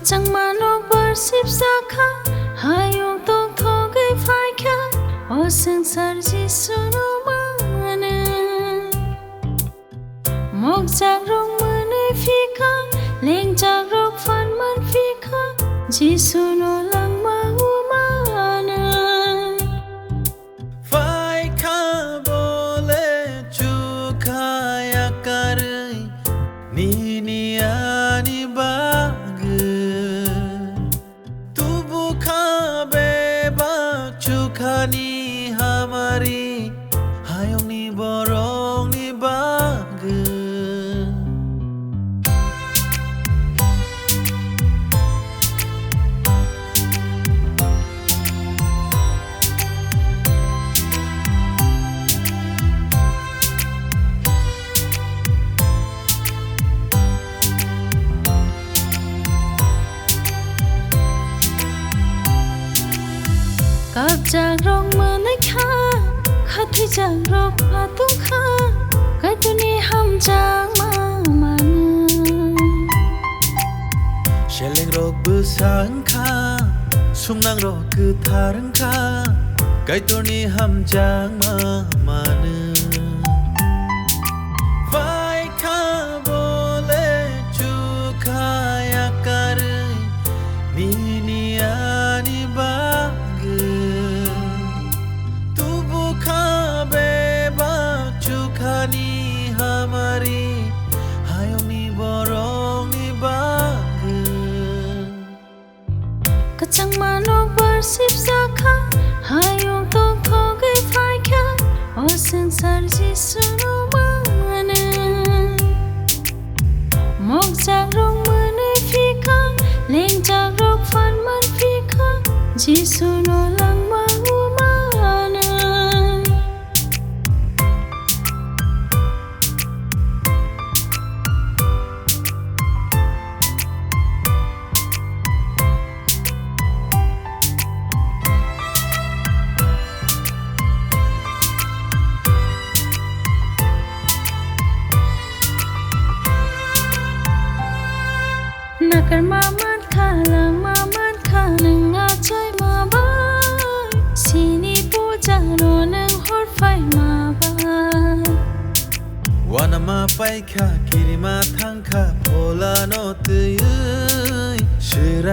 จังมานกบาร์สิบสาขาหายงตกทองไกไฟแค่โอสังสารจิสุนุมานะมองจากโรงมือในฟิกาเล่งจากโรคฟันมันฟิกาจิสุนุลังมาหูมานะไฟข้าโบเลจูขายาการนี่นี่อานิบากตูบุข้าเบบาจูขานีฮามารีหายงนี่บรองนี่บากกับจากโรงมือในข้าขัดที่จากโรคพาตุ้งข้าไก่ตัวนี้ห้ามจางมามันเชลเลงโรคบือสังคาสุงนางโรคคือทารังคาไก่ตัวนี้ห้ามจางมามันไฟข้าโบเลจูขายาการนี่นี่อานิบากตูบุข้าเบบาจูขานีฮามารีหายงนี่บรองนี่บากก็จังมานกบาร์สิบสาขาหายงตกทองไกไฟแค่โอสังสารจิสุนุมานะมองจากโรงมือในฟิกาเล่งจากโรคฟันมันฟิกาจิสุนุลังมาหูมานะนักการมามันข้าลังมามันข้าหนึ่งอาใจมาบ้านสีนี้ปูจาโนหนึ่งหดไฟมาบ้านวานามาไปข้าคิริมาทั้งข้าโพลาโนตุยชื่อไร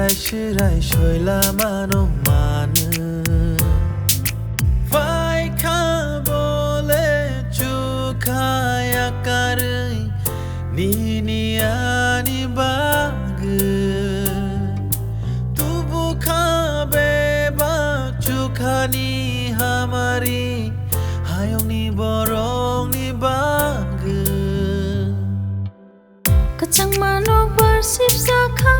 ช่วยลามาโนมานึไฟข้าโบเลจูขายาการนี่นี่อานิบากตูบุข้าเบบาจูขานีฮามารีหายงนี่บรองนี่บากก็จังมานกบาร์สิบสาขา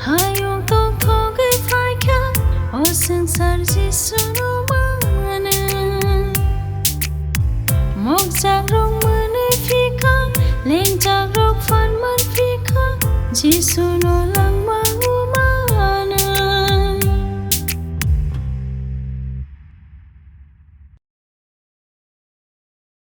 หายงตกทองไกไฟแค่โอสังสารจิสุนุมานะมองจากโรงมือในฟิกาเล่งจากโรคฟันมันฟิกาจิสุนุลา